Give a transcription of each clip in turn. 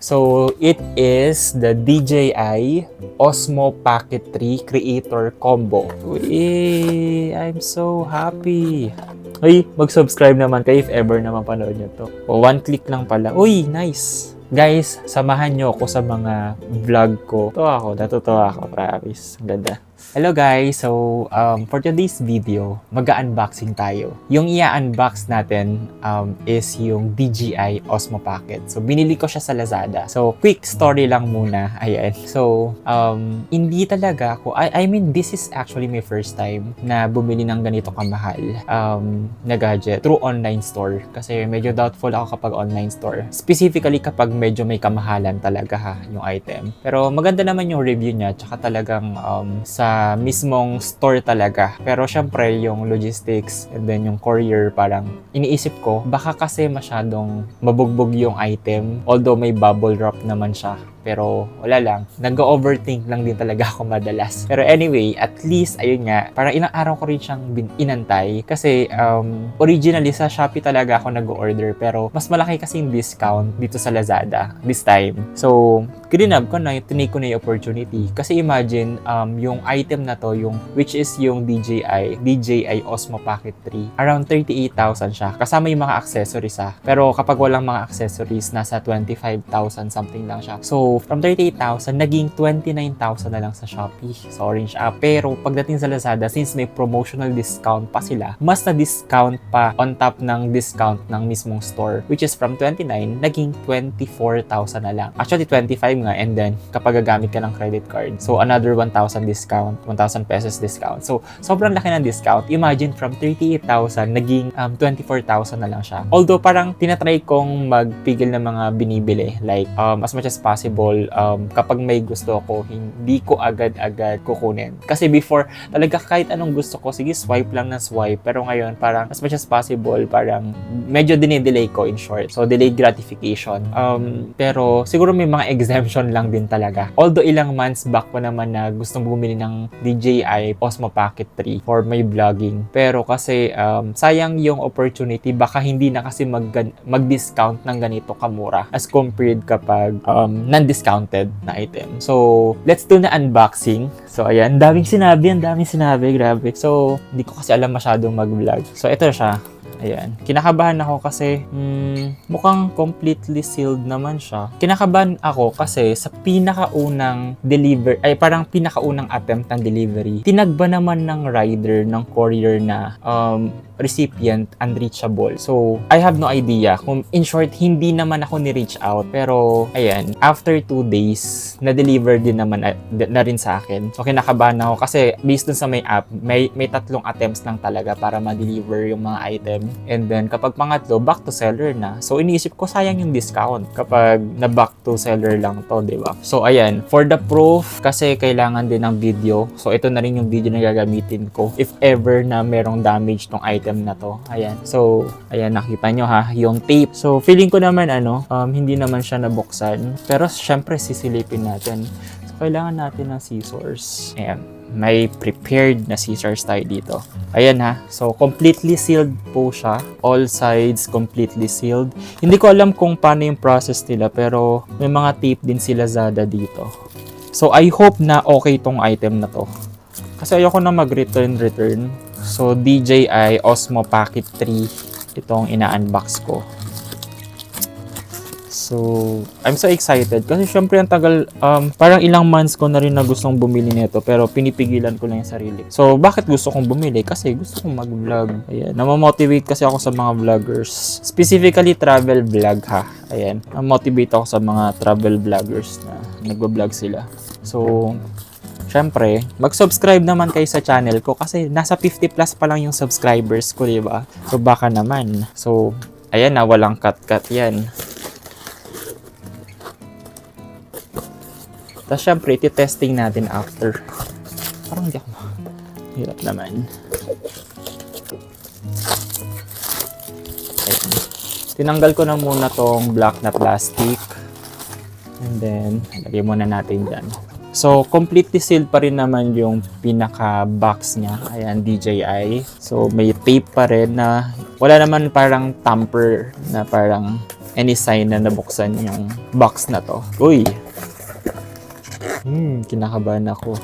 So, it is the DJI Osmo Pocket 3 Creator Combo. Uy, I'm so happy. Uy, mag-subscribe naman kayo if ever naman panood nyo to. O, one click lang pala. Uy, nice. Guys, samahan nyo ako sa mga vlog ko. Natutuwa ako, promise. Ang ganda. Hello guys! So, for today's video, mag-unboxing tayo. Yung i-unbox natin is yung DJI Osmo Pocket. So, binili ko siya sa Lazada. So, quick story lang muna. Ayan. So, hindi talaga ako, I mean, this is actually my first time na bumili ng ganito kamahal na gadget through online store. Kasi medyo doubtful ako kapag online store. Specifically kapag medyo may kamahalan talaga yung item. Pero maganda naman yung review niya. Tsaka talagang sa mismong store talaga. Pero syempre, yung logistics and then yung courier, parang iniisip ko, baka kasi masyadong mabugbog yung item. Although may bubble wrap naman siya. Pero wala lang. Nag-overthink lang din talaga ako madalas. Pero anyway, at least, ayun nga, parang ilang araw ko rin siyang inantay. Kasi originally sa Shopee talaga ako nag-order. Pero mas malaki kasi yung discount dito sa Lazada this time. So, kinab ko na, tinake ko na yung opportunity. Kasi imagine, yung item na to, which is yung DJI Osmo Pocket 3, around 38,000 siya. Kasama yung mga accessories Pero kapag walang mga accessories, nasa 25,000 something lang siya. So, from 38,000, naging 29,000 na lang sa Shopee. So, orange Pero pagdating sa Lazada, since may promotional discount pa sila, mas na-discount pa on top ng discount ng mismong store. Which is from 29, naging 24,000 na lang. Actually, 25 nga. And then, kapag gagamit ka ng credit card, so another 1,000 discount, 1,000 pesos discount. So, sobrang laki ng discount. Imagine, from 38,000, naging 24,000 na lang siya. Although, parang tinatry kong magpigil ng mga binibili. Like, as much as possible, kapag may gusto ko, hindi ko agad-agad kukunin. Kasi before, talaga kahit anong gusto ko, sige, swipe lang na swipe. Pero ngayon, parang as much as possible, parang medyo dinidelay ko in short. So, delayed gratification. Pero siguro may mga exemption lang din talaga. Although ilang months back ko naman na gustong bumili ng DJI Osmo Pocket 3 for my vlogging. Pero kasi sayang yung opportunity, baka hindi na kasi mag-discount ng ganito kamura as compared kapag non-discounted na item. So, let's do na unboxing. So, ayan. Daming sinabi. Grabe. So, hindi ko kasi alam masyadong mag-vlog. So, ito siya. Ayan. Kinakabahan ako kasi mukhang completely sealed naman siya. Kinakabahan ako kasi sa pinakaunang pinakaunang attempt ng delivery, tinagba naman ng rider, ng courier na recipient unreachable. So, I have no idea. Kung in short, hindi naman ako ni-reach out. Pero, ayan, after 2 days, na-deliver din naman na rin sa akin. So, kinakabahan ako kasi based dun sa may app, may 3 attempts lang talaga para ma-deliver yung mga item. And then, kapag pangatlo, back to seller na. So, iniisip ko, sayang yung discount kapag na back to seller lang to, di ba? So, ayan, for the proof, kasi kailangan din ng video. So, ito na rin yung video na gagamitin ko if ever na merong damage tong item na to. Ayan. So, ayan, nakita nyo yung tape. So, feeling ko naman hindi naman siya nabuksan. Pero, syempre, sisilipin natin. So, kailangan natin ng scissors. Ayan. May prepared na scissors tayo dito. Ayan So, completely sealed po siya. All sides completely sealed. Hindi ko alam kung paano yung process nila, pero may mga tape din si Lazada dito. So, I hope na okay tong item na to. Kasi ayoko na mag-return. So, DJI Osmo Pocket 3 itong ina-unbox ko. So, I'm so excited kasi syempre ang tagal, parang ilang months ko na rin na gustong bumili nito pero pinipigilan ko lang yung sarili. So, bakit gusto kong bumili? Kasi gusto kong mag-vlog. Ayan, namamotivate kasi ako sa mga vloggers. Specifically, travel vlog Ayan, namotivate ako sa mga travel vloggers na nagbablog sila. So, syempre, mag-subscribe naman kayo sa channel ko kasi nasa 50 plus pa lang yung subscribers ko, diba? So, baka naman. So, ayan walang cut-cut yan. Tapos, syempre, iti-testing natin after. Parang hindi ako hirap naman. Ayan. Tinanggal ko na muna tong black na plastic. And then, lagay muna natin dyan. So, completely sealed pa rin naman yung pinaka-box niya. Ayan, DJI. So, may tape pa rin na wala naman parang tamper na parang any sign na nabuksan yung box na to. Uy! Kinakabahan ako.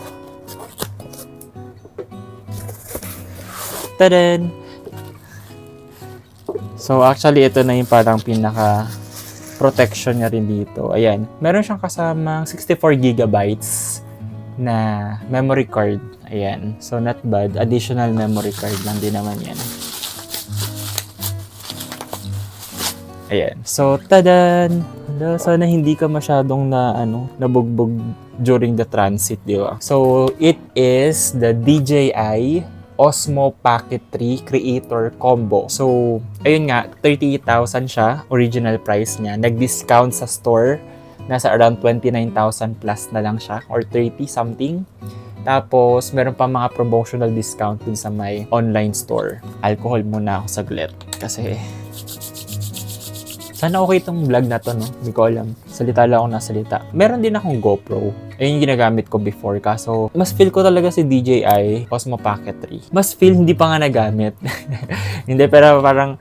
Tadan! So, actually, ito na yung parang pinaka protection niya rin dito. Ayan. Meron siyang kasamang 64 gigabytes na memory card. Ayan. So, not bad. Additional memory card lang din naman yan. Ayan. So, tadan! Sana hindi ka masyadong nabugbog during the transit, di ba? So, it is the DJI Osmo Pocket 3 Creator Combo. So, ayun nga, 38,000 siya, original price niya. Nag-discount sa store, nasa around 29,000 plus na lang siya, or 30 something. Tapos, meron pa mga promotional discount dun sa may online store. Alcohol muna ako saglit, kasi sana okay itong vlog na to, no? Hindi ko alam. Salita lang ako nasalita. Meron din akong GoPro. Ayun yung ginagamit ko before. Kaso, mas feel ko talaga si DJI Osmo Pocket 3. Mas feel hindi pa nga nagamit. Hindi, pero parang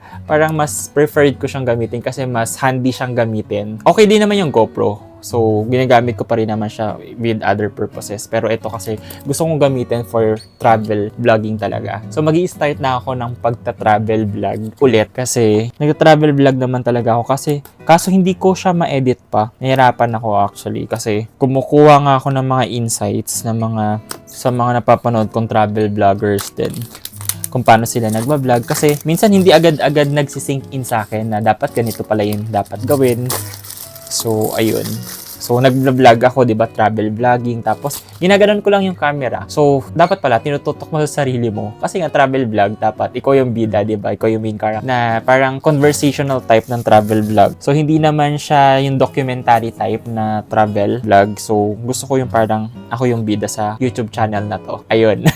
mas preferred ko siyang gamitin kasi mas handy siyang gamitin. Okay din naman yung GoPro. So, ginagamit ko pa rin naman siya with other purposes. Pero ito kasi gusto kong gamitin for travel vlogging talaga. So, magi-start na ako ng pagta-travel vlog ulit. Kasi, nag-travel vlog naman talaga ako. Kaso hindi ko siya ma-edit pa. Nahirapan ako actually. Kasi, kumukuha nga ako ng mga insights sa mga napapanood kong travel vloggers din. Kung paano sila nagbablog. Kasi, minsan hindi agad-agad nagsisink in sa akin na dapat ganito pala yung dapat gawin. So, ayun. So, nag-vlog ako, di ba? Travel vlogging. Tapos, ginaganon ko lang yung camera. So, dapat pala, tinututok mo sa sarili mo. Kasi nga, travel vlog, dapat ikaw yung bida, di ba? Ikaw yung main character. Na parang conversational type ng travel vlog. So, hindi naman siya yung documentary type na travel vlog. So, gusto ko yung parang ako yung bida sa YouTube channel na to. Ayun.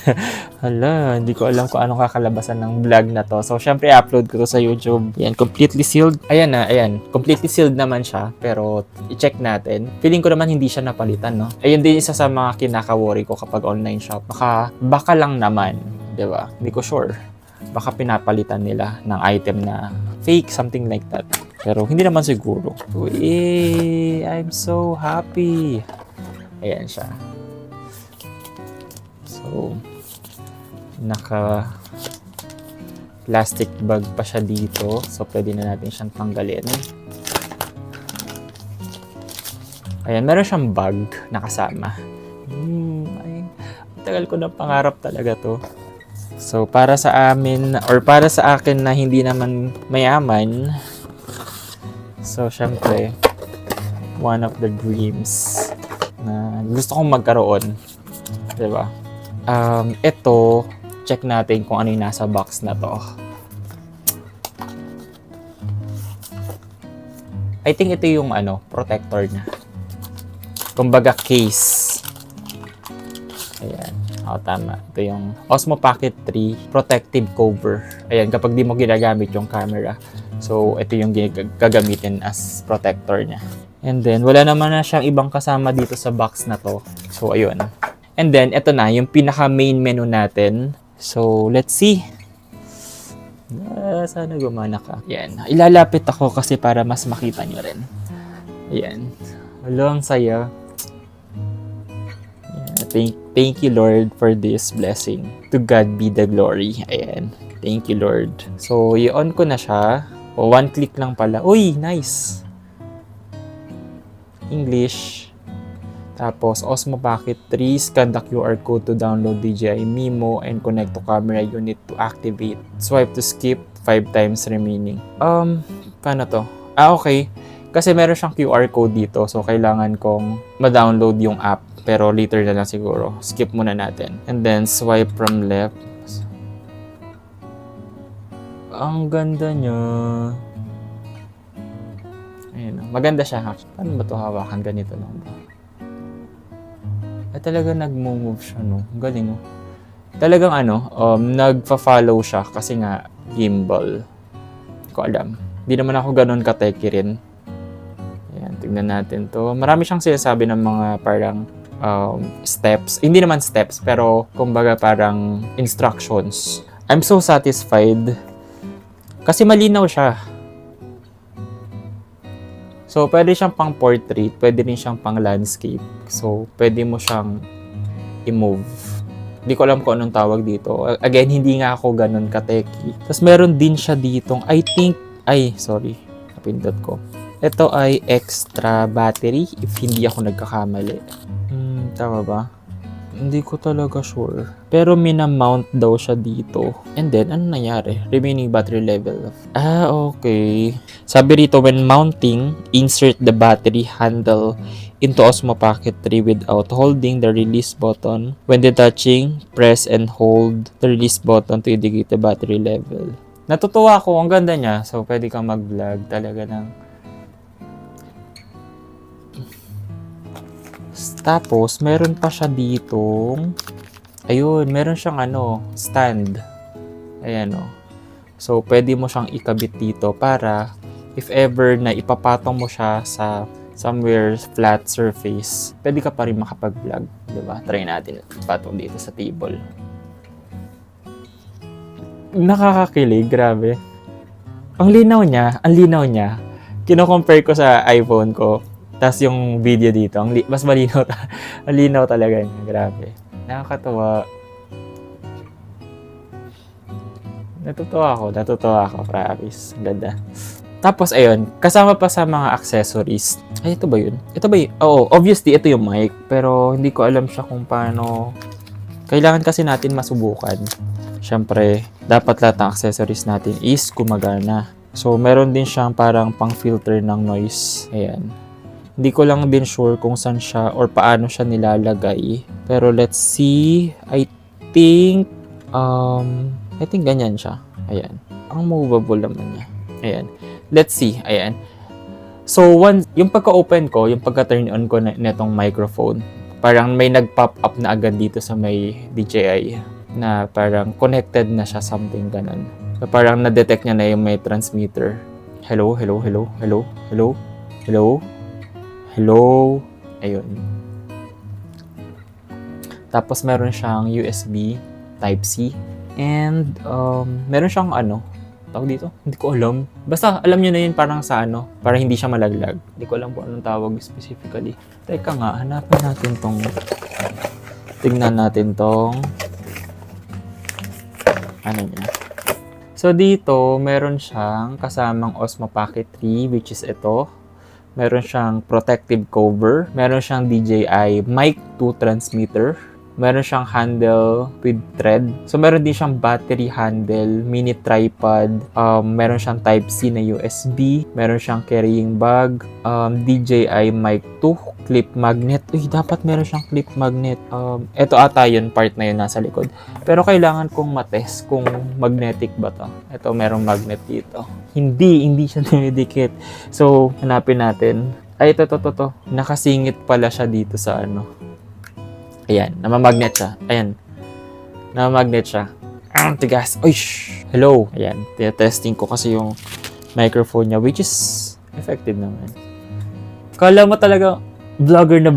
Hala, hindi ko alam kung anong kakalabasan ng vlog na to. So, syempre, upload ko to sa YouTube. Yan, completely sealed. Ayan na, ayan. Completely sealed naman siya. Pero, i-check natin. Feeling ko naman hindi siya napalitan, no? Ayun din isa sa mga kinaka-worry ko kapag online shop. Baka lang naman, di ba? Hindi ko sure. Baka pinapalitan nila ng item na fake, something like that. Pero hindi naman siguro. Uy, I'm so happy. Ayan siya. So, naka plastic bag pa siya dito. So, pwede na natin siyang tanggalin. Ayan, meron siyang bag na kasama. Ay, tagal ko na pangarap talaga to. So, para sa amin, or para sa akin na hindi naman mayaman, so, syempre, one of the dreams na gusto kong magkaroon. Diba? Ito, check natin kung ano yung nasa box na to. I think ito yung protector niya. Kumbaga case. Ayan. Tama. Ito yung Osmo Pocket 3 protective cover. Ayan, kapag di mo ginagamit yung camera. So, ito yung gagamitin as protector niya. And then, wala naman na siyang ibang kasama dito sa box na to. So, ayun. And then, ito na, yung pinaka main menu natin. So, let's see. Sana gumana ka. Ayan. Ilalapit ako kasi para mas makita nyo rin. Ayan. Hello, ang saya. Thank you, Lord, for this blessing. To God be the glory. Ayan. Thank you, Lord. So, i-on ko na siya. One click lang pala. Uy, nice. English. Tapos, Osmo Pocket 3. Scan the QR code to download DJI Mimo and connect to camera unit to activate. Swipe to skip 5 times remaining. Paano to? Okay. Kasi meron siyang QR code dito. So, kailangan kong ma-download yung app. Pero later na lang siguro. Skip muna natin. And then, swipe from left. Ang ganda niya. Ayun. Maganda siya. Paano ba ito hawakan? Ganito lang ba? Ay, talaga nag-move siya, no? Galing, no? Talagang nagpa-follow siya kasi nga gimbal. Hindi ko alam. Hindi naman ako ganun ka-techy rin. Ayan, tignan natin to. Marami siyang sinasabi ng mga parang steps. Hindi naman steps, pero kumbaga parang instructions. I'm so satisfied. Kasi malinaw siya. So, pwede siyang pang portrait, pwede rin siyang pang landscape. So, pwede mo siyang i-move. Hindi ko alam kung anong tawag dito. Again, hindi nga ako ganun ka-techy. Tapos, meron din siya ditong, napindot ko. Ito ay extra battery, if hindi ako nagkakamali. Tama ba? Hindi ko talaga sure. Pero minamount daw siya dito. And then, ano nangyari? Remaining battery level. Okay. Sabi rito, when mounting, insert the battery handle into Osmo Pocket 3 without holding the release button. When detaching, press and hold the release button to indicate the battery level. Natutuwa ako. Ang ganda niya. So, pwede kang mag-vlog talaga ng... Tapos, meron pa siya ditong, meron siyang stand. Ayan o. So, pwede mo siyang ikabit dito para if ever na ipapatong mo siya sa somewhere flat surface, pwede ka pa rin makapag-vlog. Diba? Try natin ipatong dito sa table. Nakakakilig, grabe. Ang linaw niya. Kino-compare ko sa iPhone ko. Tapos yung video dito, mas malinaw, malinaw talaga niya. Grabe. Nakakatawa. Natutuwa ako, promise. Ang ganda. Tapos, ayun, kasama pa sa mga accessories. Ito ba yun? Oo, obviously, ito yung mic. Pero, hindi ko alam siya kung paano. Kailangan kasi natin masubukan. Siyempre, dapat lahat ng accessories natin is gumagana. So, meron din siyang parang pang-filter ng noise. Ayan. Hindi ko lang din sure kung saan siya or paano siya nilalagay. Pero let's see. I think ganyan siya. Ayan. Ang movable naman niya. Ayan. Let's see. Ayan. So, yung pagka-open ko, yung pagka-turn on ko netong microphone, parang may nag-pop up na agad dito sa may DJI na parang connected na siya, something ganun. So, parang na-detect niya na yung may transmitter. Hello. Ayun. Tapos meron siyang USB Type-C. And meron siyang tawag dito? Hindi ko alam. Basta alam niyo na yun parang sa para hindi siya malaglag. Hindi ko alam kung anong tawag specifically. Teka nga, hanapin natin tingnan natin tong niya. So dito, meron siyang kasamang Osmo Pocket 3, which is ito. Meron siyang protective cover. Meron siyang DJI Mic 2 transmitter. Meron siyang handle with thread. So, meron din siyang battery handle, mini tripod. Meron siyang Type-C na USB. Meron siyang carrying bag. DJI Mic 2 clip magnet. Dapat meron siyang clip magnet. Ito ata yun, part na yun nasa likod. Pero kailangan kong matest kung magnetic ba to. Ito, merong magnet dito. Hindi siya dinidikit. So, hanapin natin. Ito. Nakasingit pala siya dito sa Ayan, namamagnet siya. Ayan. Namamagnet siya. Tigas. Hello. Ayan, testing ko kasi yung microphone niya, which is effective naman. Kala mo talaga, vlogger na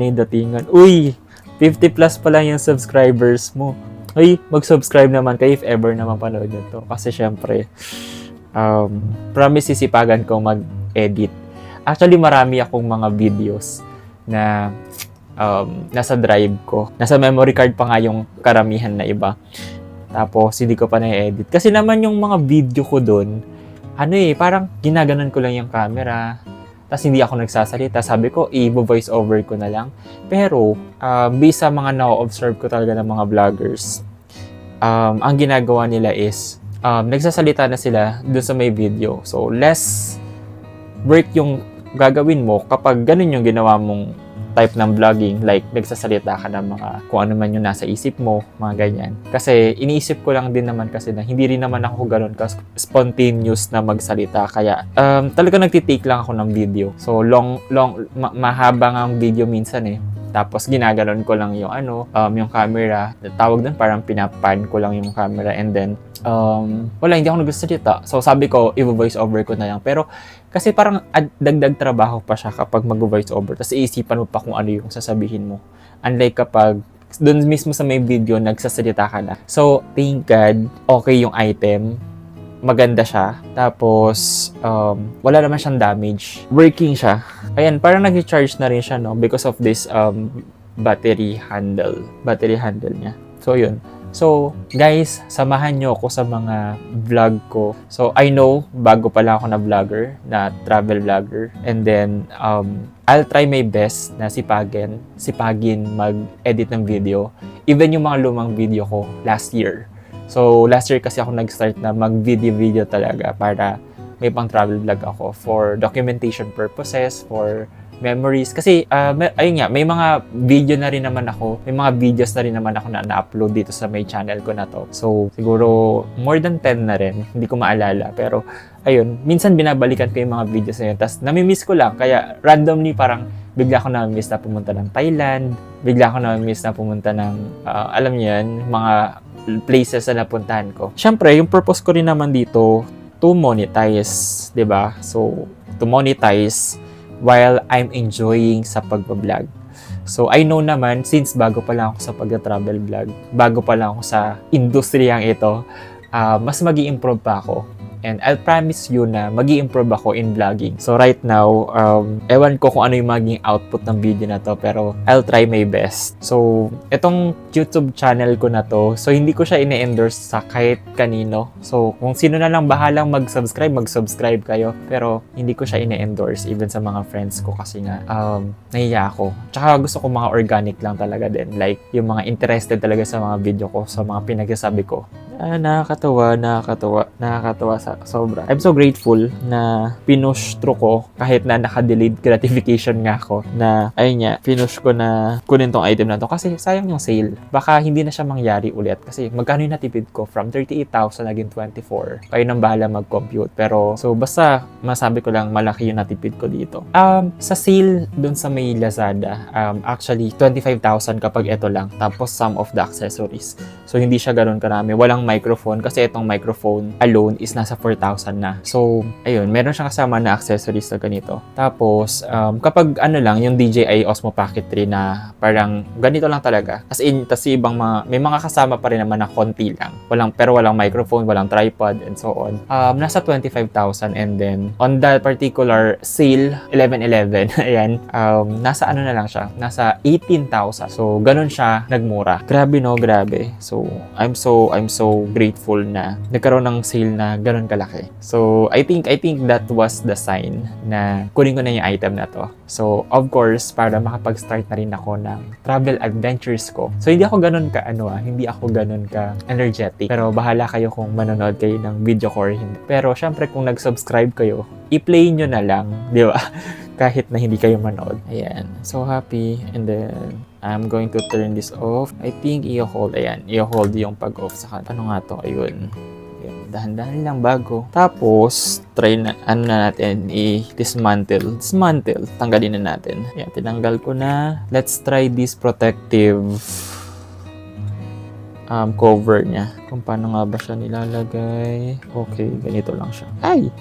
yung datingan. 50 plus pa lang yung subscribers mo. Mag-subscribe naman kayo if ever na mapanood nyo to. Kasi syempre, promise sisipagan ko mag-edit. Actually, marami akong mga videos na nasa drive ko. Nasa memory card pa nga yung karamihan na iba. Tapos, hindi ko pa na-edit. Kasi naman yung mga video ko doon, parang ginaganon ko lang yung camera. Tapos, hindi ako nagsasalita. Sabi ko, i-voice over ko na lang. Pero, based sa mga na-observe ko talaga ng mga vloggers, ang ginagawa nila is, nagsasalita na sila doon sa may video. So, less work yung gagawin mo kapag ganun yung ginawa mong type ng vlogging, like nagsasalita ka ng mga kung ano man yung nasa isip mo, mga ganyan. Kasi iniisip ko lang din naman kasi na hindi rin naman ako ganun spontaneous na magsalita. Kaya talaga nagtitake lang ako ng video. So mahaba nga ang video minsan eh. Tapos ginaganon ko lang yung yung camera. Tawag doon parang pinapan ko lang yung camera and then hindi ako nagsasalita. So sabi ko, i-voice over ko na lang. Pero kasi parang dagdag trabaho pa siya kapag mag-voice over. Tapos iisipan mo pa kung ano yung sasabihin mo. Unlike kapag doon mismo sa may video, nagsasalita ka na. So, thank God, okay yung item. maganda siya. Tapos, wala naman siyang damage. Working siya. Ayan, parang nag-charge na rin siya, no? Because of this battery handle niya. So, yun. So, guys, samahan nyo ako sa mga vlog ko. So, I know, bago pa lang ako na vlogger, na travel vlogger. And then, I'll try my best na sipagin mag-edit ng video. Even yung mga lumang video ko last year. So, last year kasi ako nag-start na mag-video talaga para may pang travel vlog ako for documentation purposes, for memories. Kasi, ayun nga, may mga video na rin naman ako, may mga videos na rin naman ako na na-upload dito sa may channel ko na to. So, siguro, more than 10 na rin. Hindi ko maalala. Pero, ayun, minsan binabalikan ko yung mga videos na yun. Tapos, namimiss ko lang. Kaya, randomly, parang, bigla ako namimiss na pumunta ng Thailand. Bigla ako namimiss na pumunta ng, alam niyo yan, mga places na napuntahan ko. Siyempre, yung purpose ko rin naman dito, to monetize, 'di ba? So, to monetize while I'm enjoying sa pagbablog. So, I know naman, since bago pa lang ako sa pag-travel vlog, bago pa lang ako sa industriyang ito, mas mag-i-improve pa ako. And I'll promise you na mag-i-improve ako in vlogging. So, right now, ewan ko kung ano yung maging output ng video na to, pero I'll try my best. So, itong YouTube channel ko na to, so hindi ko siya ine-endorse sa kahit kanino. So, kung sino na lang bahalang mag-subscribe kayo. Pero, hindi ko siya ine-endorse even sa mga friends ko kasi nga, nahiya ako. Tsaka gusto ko mga organic lang talaga din. Like, yung mga interested talaga sa mga video ko, sa mga pinagsasabi ko. Nakakatawa sa sobra. I'm so grateful na pinush through ko kahit na naka-delayed gratification nga ako na ayun nga, pinush ko na kunin tong item na to kasi sayang yung sale. Baka hindi na siya mangyari ulit kasi magkano yung natipid ko from 38,000 naging 24. Kayo nang bahala mag-compute. Pero so basta masabi ko lang malaki yung natipid ko dito. Sa sale dun sa may Lazada, actually 25,000 kapag ito lang tapos some of the accessories. So hindi siya ganoon karami. Walang microphone kasi itong microphone alone is nasa 4,000 na. So, ayun, meron siyang kasama na accessories na ganito. Tapos, kapag ano lang, yung DJI Osmo Pocket 3 na parang ganito lang talaga. As in, tas ibang may mga kasama pa rin naman na konti lang. Pero walang microphone, walang tripod, and so on. Nasa 25,000 and then, on that particular sale, 11/11, ayan, nasa ano na lang siya, nasa 18,000. So, ganun siya nagmura. Grabe no, grabe. So, I'm so grateful na nagkaroon ng sale na ganun kalaki. So, I think that was the sign na kunin ko na yung item na to. So, of course, para makapag-start na rin ako ng travel adventures ko. So, hindi ako ganun ka energetic. Pero bahala kayo kung manonood kayo ng video ko or hindi. Pero, syempre, kung nag-subscribe kayo, i-play nyo na lang, di ba? Kahit na hindi kayo manood. Ayan. So happy. And then, I'm going to turn this off. I think i-hold. Ayan. I-hold yung pag-off sa ano nga to? Ayun. Dahan-dahan lang bago. Tapos, try na, natin, i-dismantle. Tanggalin na natin. Ayan, tinanggal ko na. Let's try this protective cover niya. Kung paano nga ba siya nilalagay. Okay, ganito lang siya. Ay!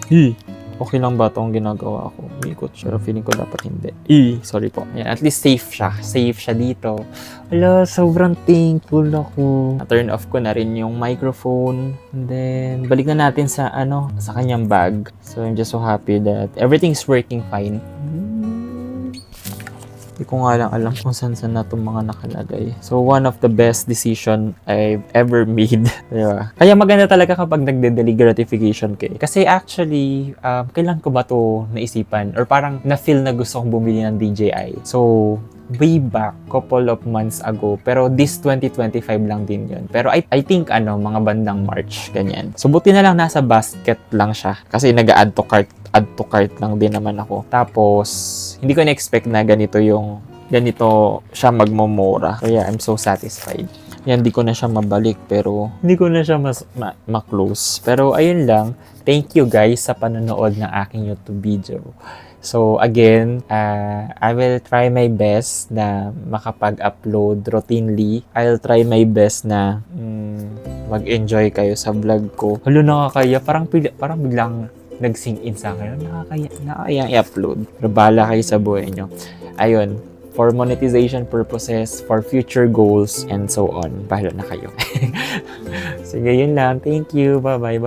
Okay lang ba itong ginagawa ko? Umikot siya. Pero feeling ko dapat hindi. Sorry po. Ayan, at least safe siya. Safe siya dito. Wala, sobrang thankful ako. Na-turn off ko na rin yung microphone. And then, balik na natin sa sa kanyang bag. So, I'm just so happy that everything's working fine. Hindi ko nga lang alam kung saan na itong mga nakalagay. So, one of the best decision I've ever made. Diba? Kaya maganda talaga kapag nagde-delay gratification kayo. Kasi actually, kailan ko ba ito naisipan? Or parang na-feel na gusto kong bumili ng DJI. So, way back, couple of months ago. Pero this 2025 lang din yun. Pero I think mga bandang March, ganyan. So, buti na lang nasa basket lang siya. Kasi nag-add to cart lang din naman ako. Tapos, hindi ko na-expect na ganito siya magmumura. Kaya I'm so satisfied. Yan, hindi ko na siya mabalik pero hindi ko na siya ma-close. Pero ayun lang. Thank you guys sa panonood ng aking YouTube video. So again, I will try my best na makapag-upload routinely. I'll try my best na mag-enjoy kayo sa vlog ko. Halo, nakakaya. Parang biglang nag-sink in sa akin. Nakakayang i-upload. Pero bahala kayo sa buhay nyo. Ayun. For monetization purposes, for future goals, and so on. Bahala na kayo. Sige, yun lang. Thank you. Bye-bye.